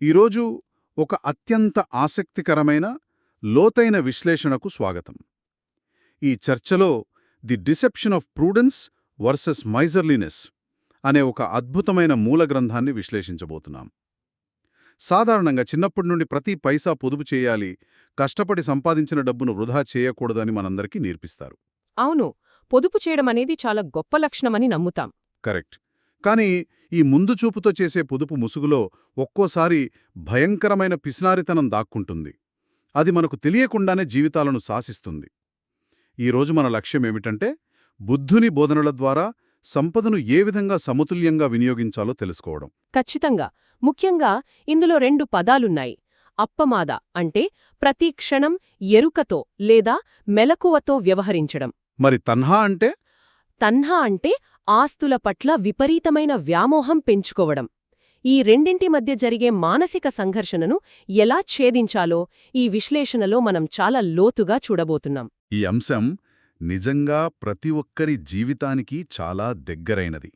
ఈరోజు ఒక అత్యంత ఆసక్తికరమైన, లోతైన విశ్లేషణకు స్వాగతం. ఈ చర్చలో the deception of prudence versus miserliness అనే ఒక అద్భుతమైన మూల గ్రంథాన్ని విశ్లేషించబోతున్నాం. సాధారణంగా చిన్నప్పటి నుండి ప్రతి పైసా పొదుపు చేయాలి, కష్టపడి సంపాదించిన డబ్బును వృధా చేయకూడదని మనందరికీ నేర్పిస్తారు. అవును, పొదుపు చేయడమనేది చాలా గొప్ప లక్షణమని నమ్ముతాం. కరెక్ట్. కానీ ఈ ముందు చూపుతో చేసే పొదుపు ముసుగులో ఒక్కోసారి భయంకరమైన పిసినారితనం దాక్కుంటుంది. అది మనకు తెలియకుండానే జీవితాలను శాసిస్తుంది. ఈరోజు మన లక్ష్యమేమిటంటే, బుద్ధుని బోధనల ద్వారా సంపదను ఏ విధంగా సమతుల్యంగా వినియోగించాలో తెలుసుకోవడం. ఖచ్చితంగా. ముఖ్యంగా ఇందులో 2 పదాలున్నాయి. అప్పమాద అంటే ప్రతి క్షణం ఎరుకతో లేదా మెలకువతో వ్యవహరించడం. మరి తన్హా అంటే? తన్హా అంటే ఆస్తుల పట్ల విపరీతమైన వ్యామోహం పెంచుకోవడం. ఈ రెండింటి మధ్య జరిగే మానసిక సంఘర్షణను ఎలా ఛేదించాలో ఈ విశ్లేషణలో మనం చాలా లోతుగా చూడబోతున్నాం. ఈ అంశం నిజంగా ప్రతి ఒక్కరి జీవితానికి చాలా దగ్గరైనది.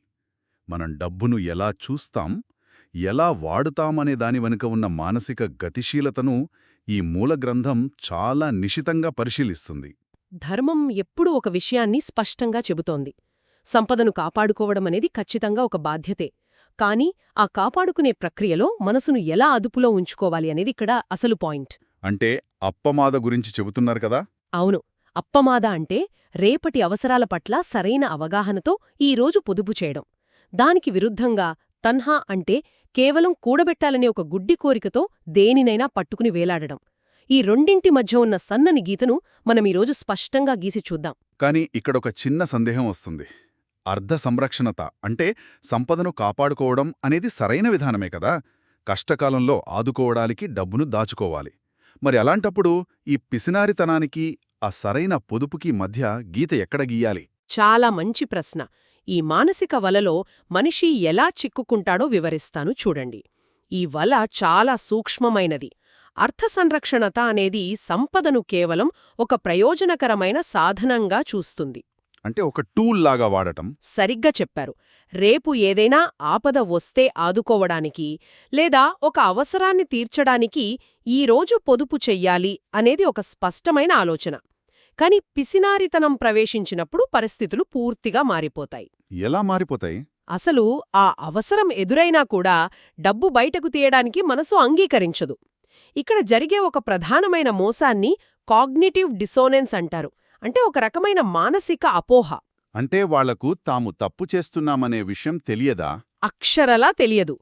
మనం డబ్బును ఎలా చూస్తాం, ఎలా వాడుతామనే దాని వెనుక ఉన్న మానసిక గతిశీలతను ఈ మూల గ్రంథం చాలా నిశితంగా పరిశీలిస్తుంది. ధర్మం ఎప్పుడూ ఒక విషయాన్ని స్పష్టంగా చెబుతోంది. సంపదను కాపాడుకోవడమనేది ఖచ్చితంగా ఒక బాధ్యతే. కానీ ఆ కాపాడుకునే ప్రక్రియలో మనసును ఎలా అదుపులో ఉంచుకోవాలి అనేది ఇక్కడ అసలు పాయింట్. అంటే అప్పమాద గురించి చెబుతున్నారు కదా? అవును. అప్పమాద అంటే రేపటి అవసరాల పట్ల సరైన అవగాహనతో ఈరోజు పొదుపు చేయడం. దానికి విరుద్ధంగా తన్హా అంటే కేవలం కూడబెట్టాలనే ఒక గుడ్డి కోరికతో దేనినైనా పట్టుకుని వేలాడడం. ఈ రెండింటి మధ్య ఉన్న సన్నని గీతను మనమీరోజు స్పష్టంగా గీసి చూద్దాం. కానీ ఇక్కడొక చిన్న సందేహం వస్తుంది. అర్ధ సంరక్షణత అంటే సంపదను కాపాడుకోవడం అనేది సరైన విధానమే కదా? కష్టకాలంలో ఆదుకోవడానికి డబ్బును దాచుకోవాలి. మరి అలాంటప్పుడు ఈ పిసినారితనానికి, ఆ సరైన పొదుపుకి మధ్య గీత ఎక్కడ గీయాలి? చాలా మంచి ప్రశ్న. ఈ మానసిక వలలో మనిషి ఎలా చిక్కుకుంటాడో వివరిస్తాను చూడండి. ఈ వల చాలా సూక్ష్మమైనది. అర్థసంరక్షణత అనేది సంపదను కేవలం ఒక ప్రయోజనకరమైన సాధనంగా చూస్తుంది. అంటే ఒక టూల్ లాగా వాడటం. సరిగ్గా చెప్పారు. రేపు ఏదైనా ఆపద వస్తే ఆదుకోవడానికి లేదా ఒక అవసరాన్ని తీర్చడానికి ఈరోజు పొదుపు చెయ్యాలి అనేది ఒక స్పష్టమైన ఆలోచన. కాని పిసినారితనం ప్రవేశించినప్పుడు పరిస్థితులు పూర్తిగా మారిపోతాయి. ఎలా మారిపోతాయి? అసలు ఆ అవసరం ఎదురైనా కూడా డబ్బు బయటకు తీయడానికి మనసు అంగీకరించదు. ఇక్కడ జరిగే ఒక ప్రధానమైన మోసాన్ని కాగ్నిటివ్ డిసోనెన్స్ అంటారు. అంటే ఒక రకమైన మానసిక అపోహ. అంటే వాళ్లకు తాము తప్పు చేస్తున్నామనే విషయం తెలియదా? అక్షరలా తెలియదు.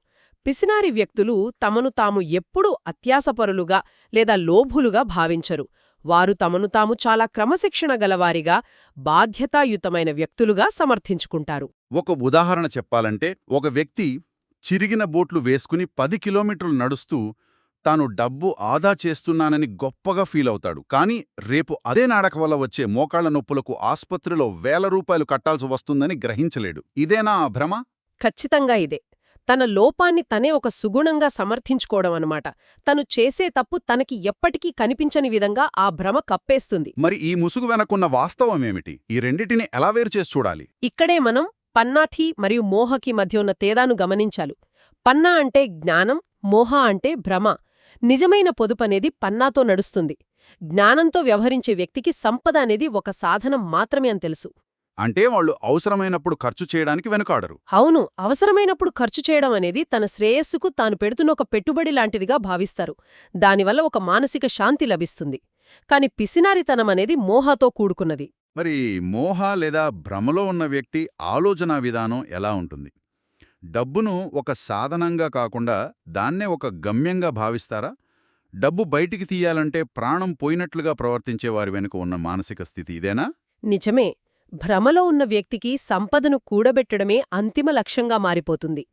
పిసినారి వ్యక్తులు తమను తాము ఎప్పుడూ అత్యాసపరులుగా లేదా లోభులుగా భావించరు. వారు తమను తాము చాలా క్రమశిక్షణ గలవారిగా, బాధ్యతాయుతమైన వ్యక్తులుగా సమర్థించుకుంటారు. ఒక ఉదాహరణ చెప్పాలంటే, ఒక వ్యక్తి చిరిగిన బూట్లు వేసుకుని 10 కిలోమీటర్లు నడుస్తూ తాను డబ్బు ఆదా చేస్తున్నానని గొప్పగా ఫీలవుతాడు. కానీ రేపు అదే నడక వల్ల వచ్చే మోకాళ్ల నొప్పులకు ఆస్పత్రిలో ₹1000 కట్టాల్సి వస్తుందని గ్రహించలేడు. ఇదేనా ఆ భ్రమ? ఖచ్చితంగా ఇదే. తన లోపాన్ని తనే ఒక సుగుణంగా సమర్థించుకోవడం అన్నమాట. తను చేసే తప్పు తనకి ఎప్పటికీ కనిపించని విధంగా ఆ భ్రమ కప్పేస్తుంది. మరి ఈ ముసుగు వెనకున్న వాస్తవమేమిటి? ఈ రెండిటిని ఎలా వేరు చేసి చూడాలి? ఇక్కడే మనం పన్నాథి మరియు మోహకి మధ్య ఉన్న తేడాను గమనించాలి. పన్నా అంటే జ్ఞానం, మోహ అంటే భ్రమ. నిజమైన పొదుపనేది పన్నాతో నడుస్తుంది. జ్ఞానంతో వ్యవహరించే వ్యక్తికి సంపద అనేది ఒక సాధనం మాత్రమే అని తెలుసు. అంటే వాళ్ళు అవసరమైనప్పుడు ఖర్చు చేయడానికి వెనుకాడరు. అవును, అవసరమైనప్పుడు ఖర్చు చేయడం అనేది తన శ్రేయస్సుకు తాను పెడుతున్న ఒక పెట్టుబడి లాంటిదిగా భావిస్తారు. దానివల్ల ఒక మానసిక శాంతి లభిస్తుంది. కాని పిసినారితనం అనేది మోహతో కూడుకున్నది. మరి మోహ లేదా భ్రమలో ఉన్న వ్యక్తి ఆలోచనా విధానం ఎలా ఉంటుంది? డబ్బును ఒక సాధనంగా కాకుండా దాన్నే ఒక గమ్యంగా భావిస్తారా? డబ్బు బయటికి తీయాలంటే ప్రాణం పోయినట్లుగా ప్రవర్తించేవారి వెనుక ఉన్న మానసిక స్థితి ఇదేనా? నిజమే. భ్రమలో ఉన్న వ్యక్తికి సంపదను కూడబెట్టడమే అంతిమ లక్ష్యంగా మారిపోతుంది.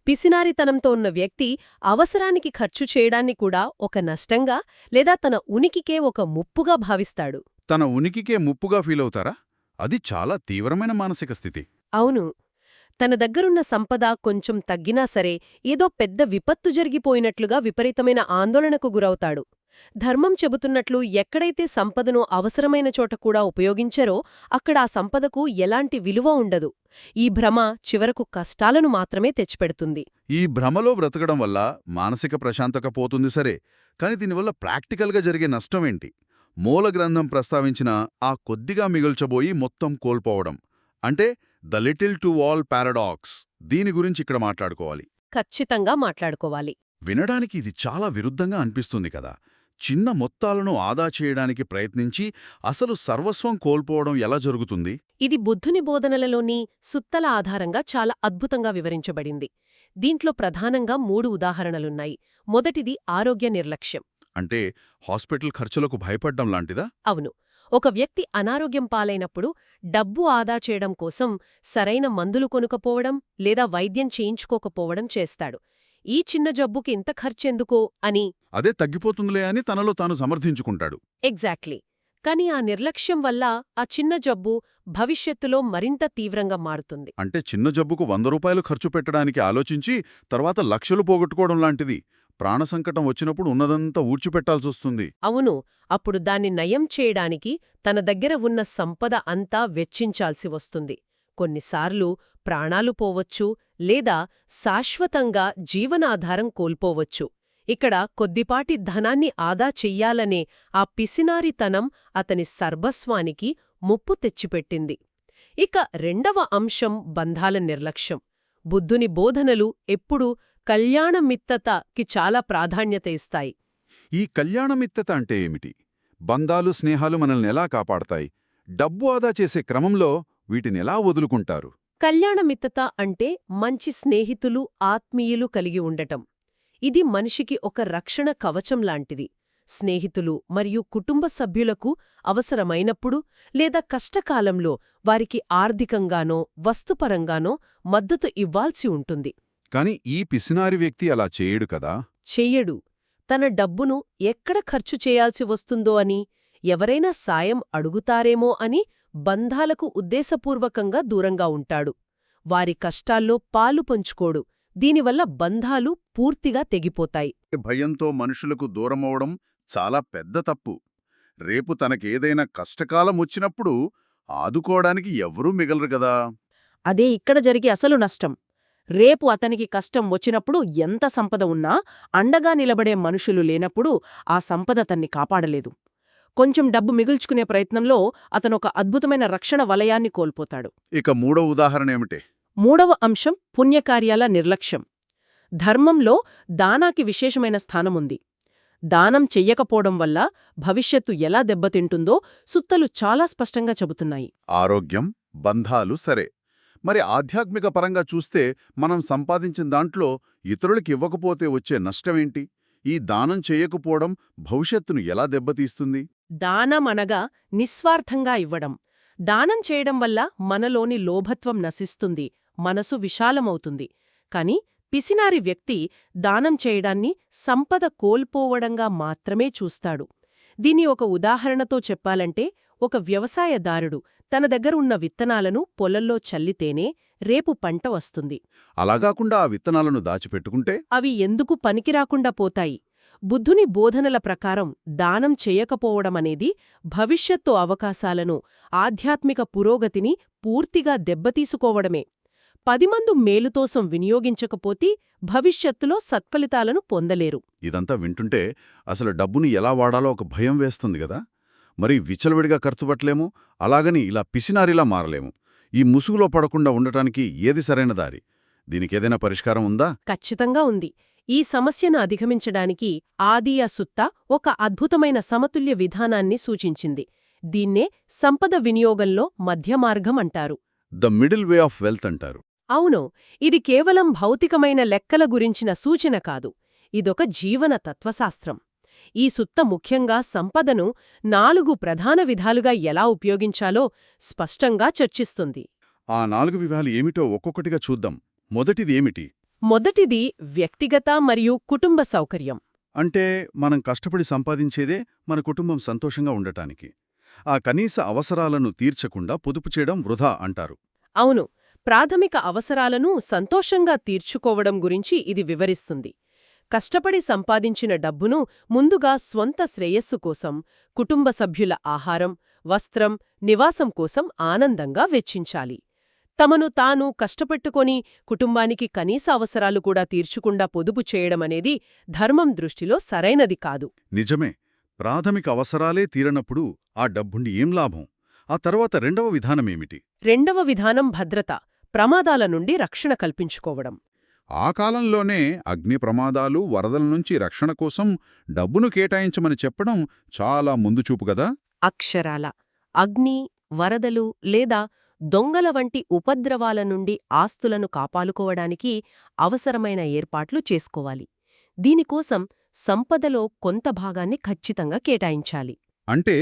పిసినారితనంతో ఉన్న వ్యక్తి అవసరానికి ఖర్చు చేయడాన్ని కూడా ఒక నష్టంగా లేదా తన ఉనికికే ఒక ముప్పుగా భావిస్తాడు. తన ఉనికికే ముప్పుగా ఫీలవుతారా? అది చాలా తీవ్రమైన మానసిక స్థితి. అవును. తన దగ్గరున్న సంపద కొంచెం తగ్గినా సరే ఏదో పెద్ద విపత్తు జరిగిపోయినట్లుగా విపరీతమైన ఆందోళనకు గురవుతాడు. ధర్మం చెబుతున్నట్లు ఎక్కడైతే సంపదను అవసరమైన చోట కూడా ఉపయోగించరో అక్కడ ఆ సంపదకు ఎలాంటి విలువ ఉండదు. ఈ భ్రమ చివరకు కష్టాలను మాత్రమే తెచ్చిపెడుతుంది. ఈ భ్రమలో బ్రతకడం వల్ల మానసిక ప్రశాంతత పోతుంది సరే, కాని దీనివల్ల ప్రాక్టికల్గా జరిగే నష్టమేంటి? మూల గ్రంథం ప్రస్తావించిన ఆ కొద్దిగా మిగుల్చబోయి మొత్తం కోల్పోవడం అంటే the little to all paradox, దీని గురించి ఇక్కడ మాట్లాడుకోవాలి. ఖచ్చితంగా మాట్లాడుకోవాలి. వినడానికి ఇది చాలా విరుద్ధంగా అనిపిస్తుంది కదా. చిన్న మొత్తాలను ఆదా చేయడానికి ప్రయత్నించి అసలు సర్వస్వం కోల్పోవడం ఎలా జరుగుతుంది? ఇది బుద్ధుని బోధనలలోని సుత్తల ఆధారంగా చాలా అద్భుతంగా వివరించబడింది. దీంట్లో ప్రధానంగా 3 ఉదాహరణలున్నాయి. మొదటిది ఆరోగ్య నిర్లక్ష్యం. అంటే హాస్పిటల్ ఖర్చులకు భయపడ్డం లాంటిదా? అవును. ఒక వ్యక్తి అనారోగ్యం పాలైనప్పుడు డబ్బు ఆదా చేయడం కోసం సరైన మందులు కొనుకపోవడం లేదా వైద్యం చేయించుకోకపోవడం చేస్తాడు. ఈ చిన్న జబ్బుకి ఇంత ఖర్చెందుకో అని. అదే తగ్గిపోతుందిలే అని తనలో తాను సమర్థించుకుంటాడు. ఎగ్జాక్ట్లీ. కాని ఆ నిర్లక్ష్యం వల్ల ఆ చిన్న జబ్బు భవిష్యత్తులో మరింత తీవ్రంగా మారుతుంది. అంటే చిన్న జబ్బుకు 100 రూపాయలు ఖర్చు పెట్టడానికి ఆలోచించి తర్వాత లక్షలు పోగొట్టుకోవడం లాంటిది. ప్రాణసంకటం వచ్చినప్పుడు ఉన్నదంతా ఊడ్చిపెట్టాల్సొస్తుంది. అవును. అప్పుడు దాన్ని నయం చేయడానికి తన దగ్గర ఉన్న సంపద అంతా వెచ్చించాల్సి వస్తుంది. కొన్నిసార్లు ప్రాణాలు పోవచ్చు లేదా శాశ్వతంగా జీవనాధారం కోల్పోవచ్చు. ఇక్కడ కొద్దిపాటి ధనాన్ని ఆదా చెయ్యాలనే ఆ పిసినారితనం అతని సర్వస్వానికి ముప్పు తెచ్చిపెట్టింది. ఇక రెండవ అంశం బంధాల నిర్లక్ష్యం. బుద్ధుని బోధనలు ఎప్పుడూ కళ్యాణమిత్తతకి చాలా ప్రాధాన్యత ఇస్తాయి. ఈ కళ్యాణమిత్తత అంటే ఏమిటి? బంధాలు, స్నేహాలు మనల్నెలా కాపాడతాయి? డబ్బు ఆదా చేసే క్రమంలో వీటినెలా వదులుకుంటారు? కళ్యాణమిత్తత అంటే మంచి స్నేహితులు, ఆత్మీయులు కలిగి ఉండటం. ఇది మనిషికి ఒక రక్షణ కవచం లాంటిది. స్నేహితులు మరియు కుటుంబ సభ్యులకు అవసరమైనప్పుడు లేదా కష్టకాలంలో వారికి ఆర్థికంగానో వస్తుపరంగానో మద్దతు ఇవ్వాల్సి ఉంటుంది. కాని ఈ పిసినారి వ్యక్తి అలా చేయడు కదా. చెయ్యడు. తన డబ్బును ఎక్కడ ఖర్చు చేయాల్సి వస్తుందో అని, ఎవరైనా సాయం అడుగుతారేమో అని బంధాలకు ఉద్దేశపూర్వకంగా దూరంగా ఉంటాడు. వారి కష్టాల్లో పాలు పంచుకోడు. దీనివల్ల బంధాలు పూర్తిగా తెగిపోతాయి. భయంతో మనుషులకు దూరమవడం చాలా పెద్ద తప్పు. రేపు తనకేదైనా కష్టకాలం వచ్చినప్పుడు ఆదుకోవడానికి ఎవ్వరూ మిగలరు గదా. అదే ఇక్కడ జరిగే అసలు నష్టం. రేపు అతనికి కష్టం వచ్చినప్పుడు ఎంత సంపద ఉన్నా అండగా నిలబడే మనుషులు లేనప్పుడు ఆ సంపద తన్ని కాపాడలేదు. కొంచెం డబ్బు మిగుల్చుకునే ప్రయత్నంలో అతనొక అద్భుతమైన రక్షణ వలయాన్ని కోల్పోతాడు. ఇక మూడో ఉదాహరణ ఏమిటి? మూడవ అంశం పుణ్యకార్యాల నిర్లక్ష్యం. ధర్మంలో దానాకి విశేషమైన స్థానముంది. దానం చెయ్యకపోవడం వల్ల భవిష్యత్తు ఎలా దెబ్బతింటుందో సుత్తలు చాలా స్పష్టంగా చెబుతున్నాయి. ఆరోగ్యం, బంధాలు సరే, మరి ఆధ్యాత్మిక పరంగా చూస్తే మనం సంపాదించిన దాంట్లో ఇతరులకి ఇవ్వకపోతే వచ్చే నష్టమేంటి? ఈ దానం చెయ్యకపోవడం భవిష్యత్తును ఎలా దెబ్బతీస్తుంది? దానం అనగా నిస్వార్థంగా ఇవ్వడం. దానం చేయడం వల్ల మనలోని లోభత్వం నశిస్తుంది, మనసు విశాలమవుతుంది. కాని పిసినారి వ్యక్తి దానం చేయడాన్ని సంపద కోల్పోవడంగా మాత్రమే చూస్తాడు. దీని ఒక ఉదాహరణతో చెప్పాలంటే, ఒక వ్యవసాయదారుడు తన దగ్గర ఉన్న విత్తనాలను పొలంలో చల్లితేనే రేపు పంట వస్తుంది. అలాగాకుండా ఆ విత్తనాలను దాచిపెట్టుకుంటే అవి ఎందుకు పనికిరాకుండా పోతాయి. బుద్ధుని బోధనల ప్రకారం దానం చేయకపోవడమనేది భవిష్యత్తు అవకాశాలను, ఆధ్యాత్మిక పురోగతిని పూర్తిగా దెబ్బతీసుకోవడమే. 10 మంది మేలుతోసం వినియోగించకపోతే భవిష్యత్తులో సత్ఫలితాలను పొందలేరు. ఇదంతా వింటుంటే అసలు డబ్బుని ఎలా వాడాలో ఒక భయం వేస్తుంది గదా. మరి విచ్చలవిడిగా ఖర్చుపట్లేము, అలాగని ఇలా పిసినారిలా మారలేము. ఈ ముసుగులో పడకుండా ఉండటానికి ఏది సరైన దారి? దీనికేదైనా పరిష్కారం ఉందా? ఖచ్చితంగా ఉంది. ఈ సమస్యను అధిగమించడానికి ఆదియ సుత్త ఒక అద్భుతమైన సమతుల్య విధానాన్ని సూచించింది. దీన్నే సంపద వినియోగంలో మధ్యమార్గం అంటారు. The middle way of wealth అంటారు. అవును. ఇది కేవలం భౌతికమైన లెక్కల గురించిన సూచన కాదు. ఇదొక జీవన తత్వశాస్త్రం. ఈ సుత్త ముఖ్యంగా సంపదను 4 ప్రధాన విధాలుగా ఎలా ఉపయోగించాలో స్పష్టంగా చర్చిస్తుంది. ఆ 4 విధాలు ఏమిటో ఒక్కొక్కటిగా చూద్దాం. మొదటిది ఏమిటి? మొదటిది వ్యక్తిగత మరియు కుటుంబ సౌకర్యం. అంటే మనం కష్టపడి సంపాదించేదే మన కుటుంబం సంతోషంగా ఉండటానికి. ఆ కనీస అవసరాలను తీర్చకుండా పొదుపు చేయడం వృధా అంటారు. అవును. ప్రాథమిక అవసరాలను సంతోషంగా తీర్చుకోవడం గురించి ఇది వివరిస్తుంది. కష్టపడి సంపాదించిన డబ్బును ముందుగా స్వంత శ్రేయస్సు కోసం, కుటుంబ సభ్యుల ఆహారం, వస్త్రం, నివాసం కోసం ఆనందంగా వెచ్చించాలి. తమను తాను కష్టపెట్టుకొని కుటుంబానికి కనీస అవసరాలు కూడా తీర్చకుండా పొదుపు చేయడమనేది ధర్మం దృష్టిలో సరైనది కాదు. నిజమే. ప్రాథమిక అవసరాలే తీరనప్పుడు ఆ డబ్బుండి ఏం లాభం? ఆ తర్వాత రెండవ విధానమేమిటి? రెండవ విధానం భద్రత, ప్రమాదాల నుండి రక్షణ కల్పించుకోవడం. ఆ కాలంలోనే అగ్ని ప్రమాదాలు, వరదల నుంచి రక్షణ కోసం డబ్బును కేటాయించమని చెప్పడం చాలా ముందుచూపు గదా? అక్షరాల అగ్ని, వరదలు లేదా దొంగల వంటి ఉపద్రవాల నుండి ఆస్తులను కాపాడుకోవడానికి అవసరమైన ఏర్పాట్లు చేసుకోవాలి. దీనికోసం సంపదలో కొంత భాగాన్ని ఖచ్చితంగా కేటాయించాలి. అంటే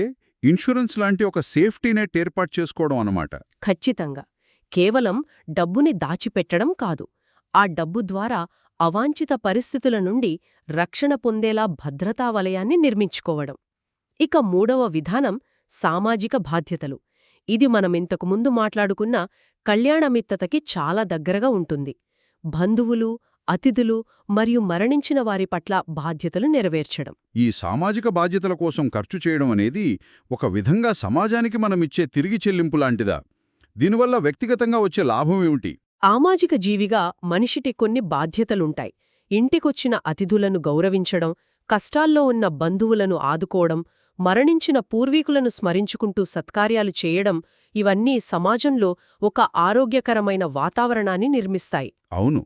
ఇన్సూరెన్స్ లాంటి ఒక సేఫ్టీ నెట్ ఏర్పాటు చేసుకోవడం అన్నమాట. ఖచ్చితంగా. కేవలం డబ్బుని దాచిపెట్టడం కాదు, ఆ డబ్బు ద్వారా అవాంఛిత పరిస్థితుల నుండి రక్షణ పొందేలా భద్రతా వలయాన్ని నిర్మించుకోవడం. ఇక మూడవ విధానం సామాజిక బాధ్యతలు. ఇది మనమింతకుముందు మాట్లాడుకున్న కళ్యాణమిత్తతకి చాలా దగ్గరగా ఉంటుంది. బంధువులు, అతిథులు మరియు మరణించిన వారి పట్ల బాధ్యతలు నెరవేర్చడం. ఈ సామాజిక బాధ్యతల కోసం ఖర్చు చేయడం అనేది ఒక విధంగా సమాజానికి మనమిచ్చే తిరిగి చెల్లింపు లాంటిదా? దీనివల్ల వ్యక్తిగతంగా వచ్చే లాభమేమిటి? సామాజిక జీవిగా మనిషికి కొన్ని బాధ్యతలుంటాయి. ఇంటికొచ్చిన అతిథులను గౌరవించడం, కష్టాల్లో ఉన్న బంధువులను ఆదుకోవడం, మరణించిన పూర్వీకులను స్మరించుకుంటూ సత్కార్యాలు చేయడం, ఇవన్నీ సమాజంలో ఒక ఆరోగ్యకరమైన వాతావరణాన్ని నిర్మిస్తాయి. అవును,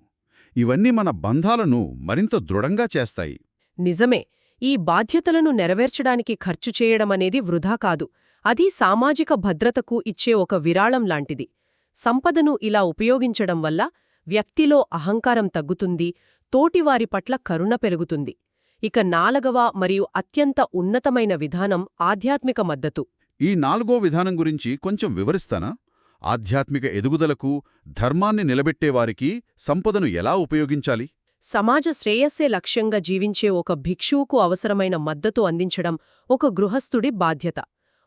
ఇవన్నీ మన బంధాలను మరింత దృఢంగా చేస్తాయి. నిజమే. ఈ బాధ్యతలను నెరవేర్చడానికి ఖర్చు చేయడమనేది వృధా కాదు. అది సామాజిక భద్రతకు ఇచ్చే ఒక విరాళం లాంటిది. సంపదను ఇలా ఉపయోగించడం వల్ల వ్యక్తిలో అహంకారం తగ్గుతుంది, తోటివారి పట్ల కరుణ పెరుగుతుంది. ఇక నాలుగవ మరియు అత్యంత ఉన్నతమైన విధానం ఆధ్యాత్మిక మద్దతు. ఈ నాలుగో విధానం గురించి కొంచెం వివరిస్తానా? ఆధ్యాత్మిక ఎదుగుదలకు, ధర్మాన్ని నిలబెట్టేవారికి సంపదను ఎలా ఉపయోగించాలి? సమాజ శ్రేయస్సే లక్ష్యంగా జీవించే ఒక భిక్షువుకు అవసరమైన మద్దతు అందించడం ఒక గృహస్థుడి బాధ్యత.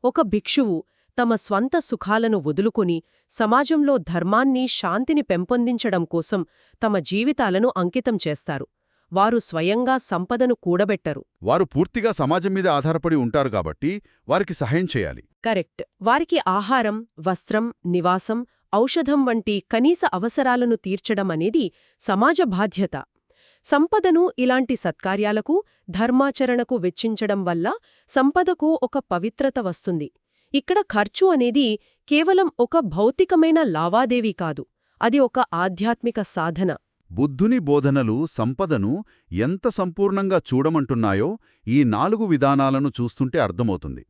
ఒక భిక్షువు తమ స్వంత సుఖాలను వదులుకొని సమాజంలో ధర్మాన్ని, శాంతిని పెంపొందించడం కోసం తమ జీవితాలను అంకితం చేస్తారు. వారు స్వయంగా సంపదను కూడబెట్టరు. వారు పూర్తిగా సమాజం మీద ఆధారపడి ఉంటారు కాబట్టి వారికి సహాయం చేయాలి. కరెక్ట్. వారికి ఆహారం, వస్త్రం, నివాసం, ఔషధం వంటి కనీస అవసరాలను తీర్చడం అనేది సమాజ బాధ్యత. సంపదను ఇలాంటి సత్కార్యాలకు, ధర్మాచరణకు వెచ్చించడం వల్ల సంపదకు ఒక పవిత్రత వస్తుంది. ఇక్కడ ఖర్చు అనేది కేవలం ఒక భౌతికమైన లావాదేవీ కాదు, అది ఒక ఆధ్యాత్మిక సాధన. బుద్ధుని బోధనలు సంపదను ఎంత సంపూర్ణంగా చూడమంటున్నాయో ఈ 4 విధానాలను చూస్తుంటే అర్థమవుతుంది.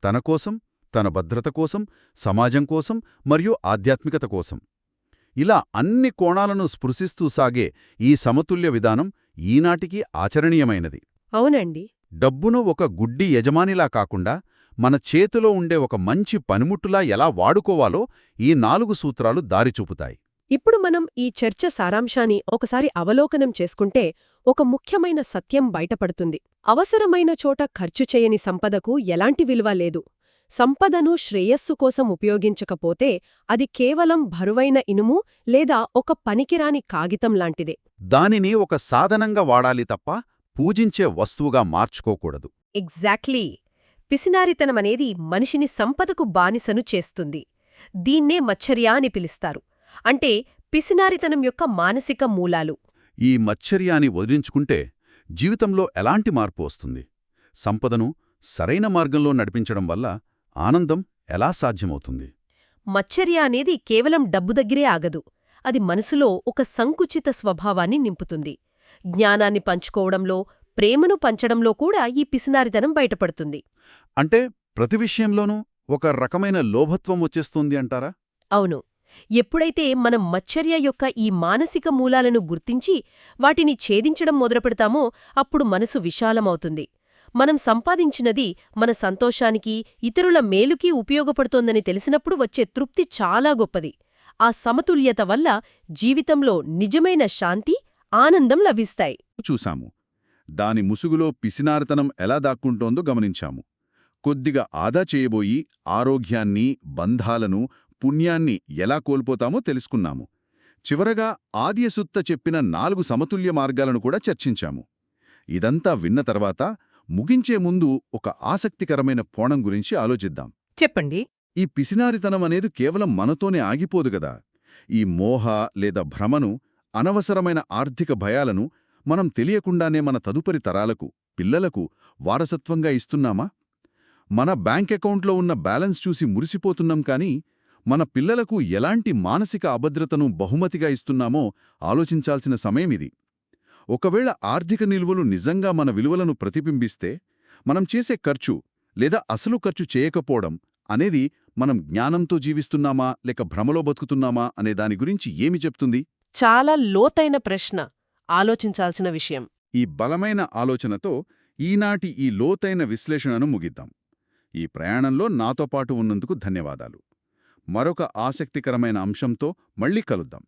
తనకోసం, తన భద్రత కోసం, సమాజం కోసం మరియు ఆధ్యాత్మికత కోసం. ఇలా అన్ని కోణాలను స్పృశిస్తూ సాగే ఈ సమతుల్య విధానం ఈనాటికి ఆచరణీయమైనది. అవునండి. డబ్బును ఒక గుడ్డి యజమానిలా కాకుండా మన చేతిలో ఉండే ఒక మంచి పనిముట్టులా ఎలా వాడుకోవాలో ఈ 4 సూత్రాలు దారిచూపుతాయి. ఇప్పుడు మనం ఈ చర్చ సారాంశాన్ని ఒకసారి అవలోకనం చేసుకుంటే ఒక ముఖ్యమైన సత్యం బయటపడుతుంది. అవసరమైన చోట ఖర్చు చేయని సంపదకు ఎలాంటి విలువ లేదు. సంపదను శ్రేయస్సు కోసం ఉపయోగించకపోతే అది కేవలం బరువైన ఇనుము లేదా ఒక పనికిరాని కాగితం లాంటిదే. దానిని ఒక సాధనంగా వాడాలి తప్ప పూజించే వస్తువుగా మార్చుకోకూడదు. ఎగ్జాక్ట్లీ. పిసినారితనమనేది మనిషిని సంపదకు బానిసను చేస్తుంది. దీన్నే మచ్చర్యా అని పిలుస్తారు. అంటే పిసినారితనం యొక్క మానసిక మూలాలు. ఈ మచ్చర్యాన్ని వదిలించుకుంటే జీవితంలో ఎలాంటి మార్పు వస్తుంది? సంపదను సరైన మార్గంలో నడిపించడం వల్ల ఆనందం ఎలా సాధ్యమవుతుంది? మచ్చర్య అనేది కేవలం డబ్బు దగ్గరే ఆగదు. అది మనసులో ఒక సంకుచిత స్వభావాన్ని నింపుతుంది. జ్ఞానాన్ని పంచుకోవడంలో, ప్రేమను పంచడంలో కూడా ఈ పిసినారితనం బయటపడుతుంది. అంటే ప్రతి విషయంలోనూ ఒక రకమైన లోభత్వం వచ్చేస్తుంది అంటారా? అవును. ఎప్పుడైతే మనం మచ్చర్య యొక్క ఈ మానసిక మూలాలను గుర్తించి వాటిని ఛేదించడం మొదలుపెడతామో అప్పుడు మనసు విశాలమవుతుంది. మనం సంపాదించినది మన సంతోషానికి, ఇతరుల మేలుకి ఉపయోగపడుతోందని తెలిసినప్పుడు వచ్చే తృప్తి చాలా గొప్పది. ఆ సమతుల్యత వల్ల జీవితంలో నిజమైన శాంతి, ఆనందం లభిస్తాయి. చూశాము. దాని ముసుగులో పిసినారితనం ఎలా దాక్కుంటోందో గమనించాము. కొద్దిగా ఆదా చేయబోయి ఆరోగ్యాన్ని, బంధాలను, పుణ్యాన్ని ఎలా కోల్పోతామో తెలుసుకున్నాము. చివరగా ఆద్యసుత్త చెప్పిన 4 సమతుల్య మార్గాలను కూడా చర్చించాము. ఇదంతా విన్న తర్వాత ముగించే ముందు ఒక ఆసక్తికరమైన కోణం గురించి ఆలోచిద్దాం. చెప్పండి. ఈ పిసినారితనం అనేది కేవలం మనతోనే ఆగిపోదు గదా. ఈ మోహ లేదా భ్రమను, అనవసరమైన ఆర్థిక భయాలను మనం తెలియకుండానే మన తదుపరి తరాలకు, పిల్లలకు వారసత్వంగా ఇస్తున్నామా? మన బ్యాంక్ అకౌంట్లో ఉన్న బ్యాలెన్స్ చూసి మురిసిపోతున్నాం కానీ, మన పిల్లలకు ఎలాంటి మానసిక అభద్రతను బహుమతిగా ఇస్తున్నామో ఆలోచించాల్సిన సమయమిది. ఒకవేళ ఆర్థిక నిల్వలు నిజంగా మన విలువలను ప్రతిబింబిస్తే, మనం చేసే ఖర్చు లేదా అసలు ఖర్చు చేయకపోవడం అనేది మనం జ్ఞానంతో జీవిస్తున్నామా లేక భ్రమలో బతుకుతున్నామా అనే దాని గురించి ఏమి చెప్తుంది? చాలా లోతైన ప్రశ్న, ఆలోచించాల్సిన విషయం. ఈ బలమైన ఆలోచనతో ఈనాటి ఈ లోతైన విశ్లేషణను ముగిద్దాం. ఈ ప్రయాణంలో నాతో పాటు ఉన్నందుకు ధన్యవాదాలు. మరొక ఆసక్తికరమైన అంశంతో మళ్ళీ కలుద్దాం.